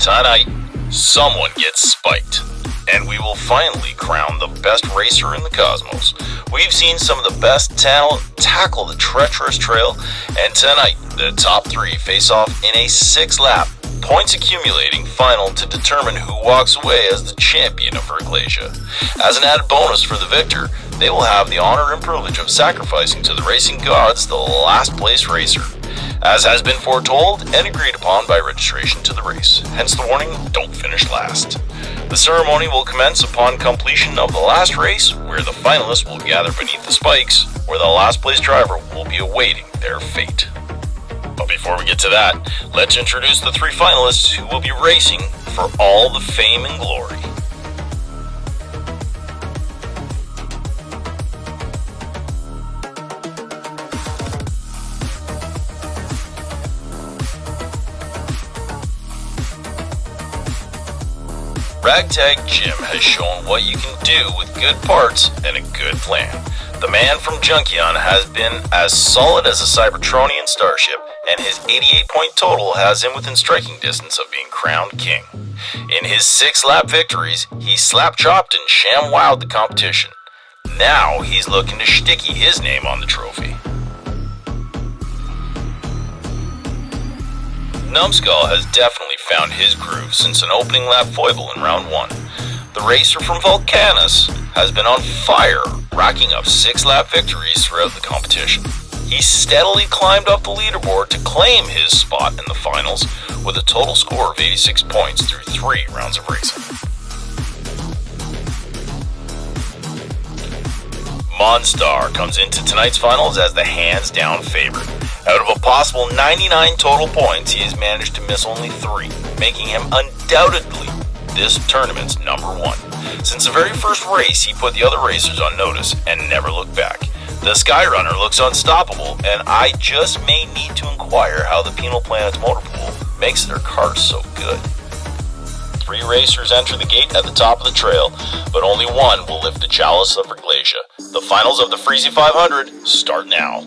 Tonight, someone gets spiked, and we will finally crown the best racer in the cosmos. We've seen some of the best talent tackle the treacherous trail, and tonight, the top three face off in a 6-lap, points accumulating final to determine who walks away as the champion of Verglasia. As an added bonus for the victor, they will have the honor and privilege of sacrificing to the racing gods the last place racer, as has been foretold and agreed upon by registration to the race. Hence the warning, don't finish last. The ceremony will commence upon completion of the last race, where the finalists will gather beneath the spikes, where the last place driver will be awaiting their fate. But before we get to that, let's introduce the three finalists who will be racing for all the fame and glory. Ragtag Jim has shown what you can do with good parts and a good plan. The man from Junkion has been as solid as a Cybertronian starship, and his 88-point total has him within striking distance of being crowned king. In his 6-lap victories, he slap-chopped and sham-wowed the competition. Now he's looking to sticky his name on the trophy. Numbskull has definitely found his groove since an opening lap foible in round 1. The racer from Volcanus has been on fire, racking up 6-lap victories throughout the competition. He steadily climbed up the leaderboard to claim his spot in the finals with a total score of 86 points through 3 rounds of racing. Monstar comes into tonight's finals as the hands-down favorite. Out of a possible 99 total points, he has managed to miss only 3, making him undoubtedly this tournament's number 1. Since the very first race, he put the other racers on notice and never looked back. The Skyrunner looks unstoppable, and I just may need to inquire how the Penal Planet's motor pool makes their cars so good. 3 racers enter the gate at the top of the trail, but only one will lift the Chalice of Verglasia. The finals of the Freezie500 start now.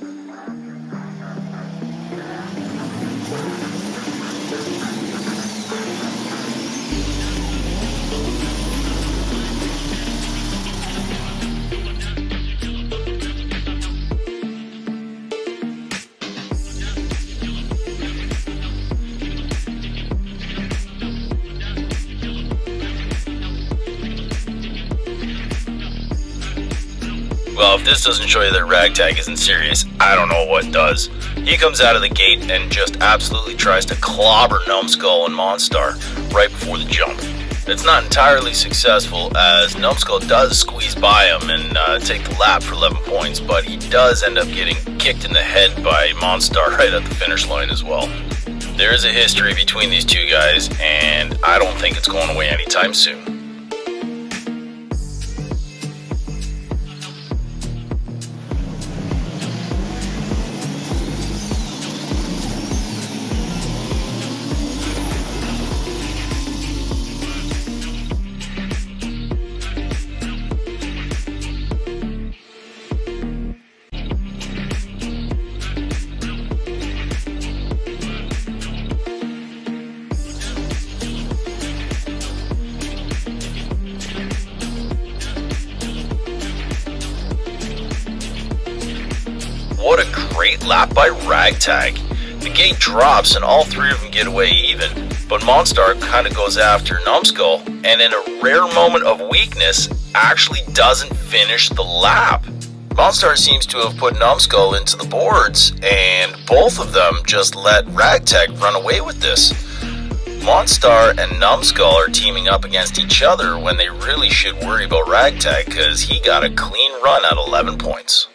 Well, if this doesn't show you that Ragtag isn't serious, I don't know what does. He comes out of the gate and just absolutely tries to clobber Numbskull and Monstar right before the jump. It's not entirely successful, as Numbskull does squeeze by him and take the lap for 11 points, but he does end up getting kicked in the head by Monstar right at the finish line as well. There is a history between these two guys, and I don't think it's going away anytime soon. What a great lap by Ragtag. The gate drops and all 3 of them get away even, but Monstar kind of goes after Numbskull, and in a rare moment of weakness, actually doesn't finish the lap. Monstar seems to have put Numbskull into the boards, and both of them just let Ragtag run away with this. Monstar and Numbskull are teaming up against each other when they really should worry about Ragtag, because he got a clean run at 11 points.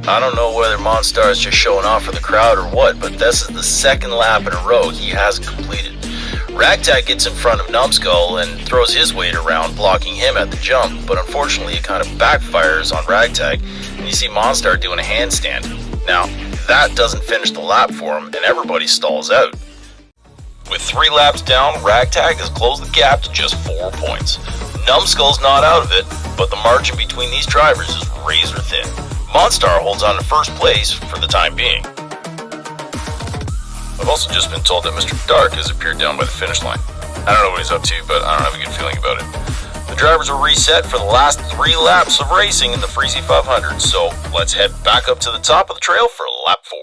I don't know whether Monstar is just showing off for the crowd or what, but this is the second lap in a row he hasn't completed. Ragtag gets in front of Numbskull and throws his weight around, blocking him at the jump, but unfortunately it kind of backfires on Ragtag, and you see Monstar doing a handstand. Now, that doesn't finish the lap for him, and everybody stalls out. With 3 laps down, Ragtag has closed the gap to just 4 points. Numbskull's not out of it, but the margin between these drivers is razor thin. Monstar holds on to first place for the time being. I've also just been told that Mr. Dark has appeared down by the finish line. I don't know what he's up to, but I don't have a good feeling about it. The drivers are reset for the last 3 laps of racing in the Freezie500, so let's head back up to the top of the trail for lap 4.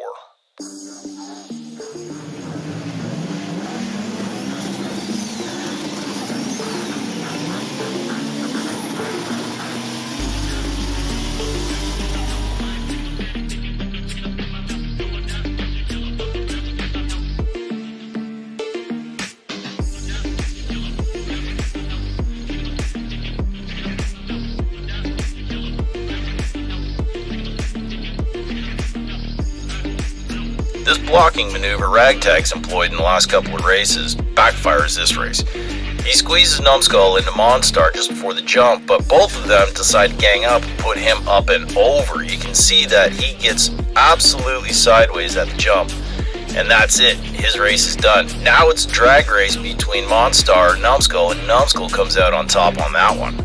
This blocking maneuver Ragtag's employed in the last couple of races backfires this race. He squeezes Numbskull into Monstar just before the jump, but both of them decide to gang up and put him up and over. You can see that he gets absolutely sideways at the jump, and that's it. His race is done. Now it's a drag race between Monstar and Numbskull, and Numbskull comes out on top on that one.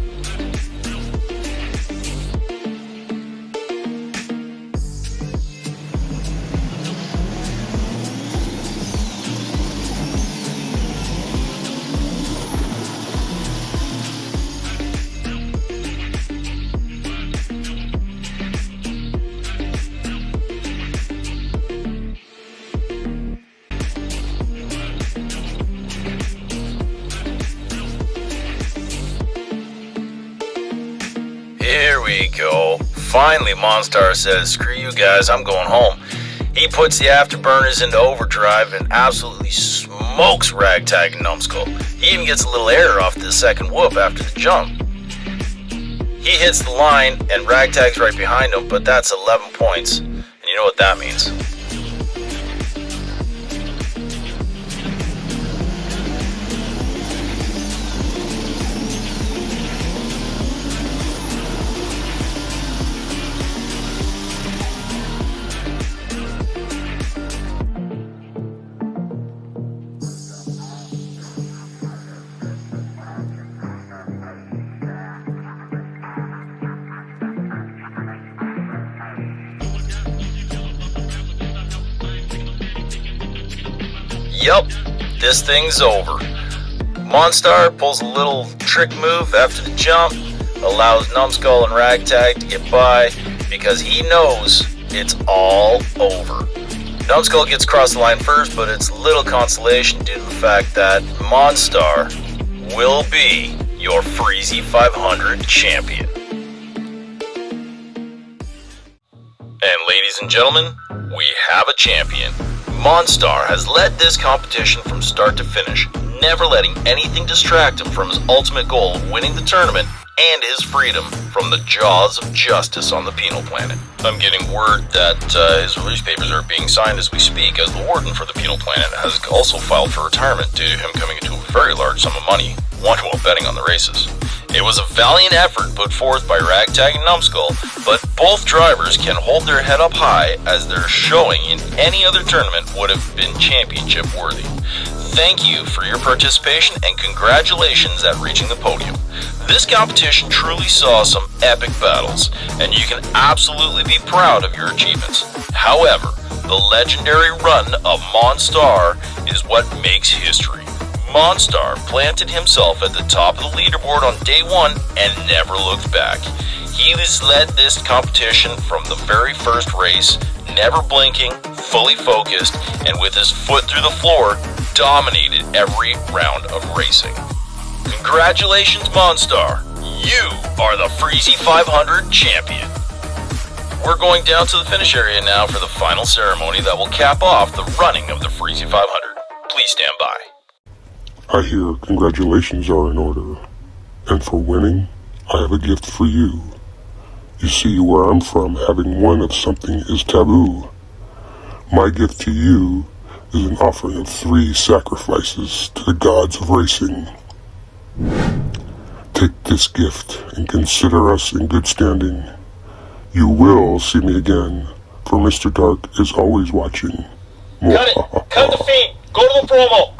Here we go. Finally, Monstar says, "Screw you guys, I'm going home." He puts the afterburners into overdrive and absolutely smokes Ragtag and Numbskull. He even gets a little air off the second whoop after the jump. He hits the line and Ragtag's right behind him, but that's 11 points. And you know what that means. Yup, this thing's over. Monstar pulls a little trick move after the jump, allows Numbskull and Ragtag to get by because he knows it's all over. Numbskull gets across the line first, but it's little consolation due to the fact that Monstar will be your Freezie500 champion. And ladies and gentlemen, we have a champion. Monstar has led this competition from start to finish, never letting anything distract him from his ultimate goal of winning the tournament and his freedom from the jaws of justice on the penal planet. I'm getting word that his release papers are being signed as we speak, as the warden for the penal planet has also filed for retirement due to him coming into a very large sum of money, won while betting on the races. It was a valiant effort put forth by Ragtag and Numbskull, but both drivers can hold their head up high as their showing in any other tournament would have been championship worthy. Thank you for your participation and congratulations at reaching the podium. This competition truly saw some epic battles, and you can absolutely be proud of your achievements. However, the legendary run of Monstar is what makes history. Monstar planted himself at the top of the leaderboard on day 1 and never looked back. He has led this competition from the very first race, never blinking, fully focused, and with his foot through the floor, dominated every round of racing. Congratulations, Monstar! You are the Freezie500 champion! We're going down to the finish area now for the final ceremony that will cap off the running of the Freezie500. Please stand by. I hear congratulations are in order, and for winning, I have a gift for you. You see, where I'm from, having one of something is taboo. My gift to you is an offering of 3 sacrifices to the gods of racing. Take this gift and consider us in good standing. You will see me again, for Mr. Dark is always watching. Cut it! Cut the feed! Go to the promo!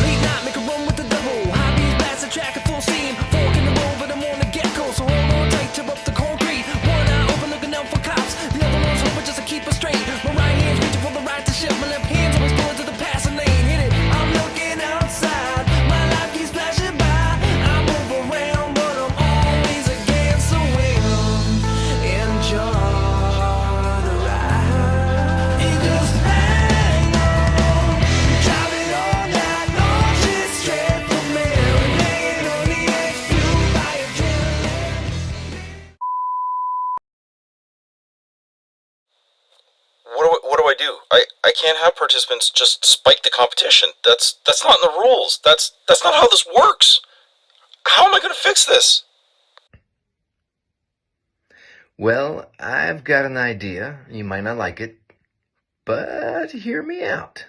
Late night, make a run with the double. High beams, blast the track at full steam. Fork in the road, but I'm on the get-go. So hold on tight, tear up the concrete. One eye open, looking out for cops. The other one's hoping just to keep us straight. My right hand's reaching for the right to shift. My left hand's always pulling to the passing lane. Hit it, I'm looking outside. My life keeps flashing by. I move around, but I'm always against the wind. Enjoy the ride. It just hang on. Driving all night long, shit straight from Maryland. On the edge, fueled by adrenaline. What do I do? I can't have participants just spike the competition. That's not in the rules. That's not how this works. How am I going to fix this? Well, I've got an idea. You might not like it, but hear me out.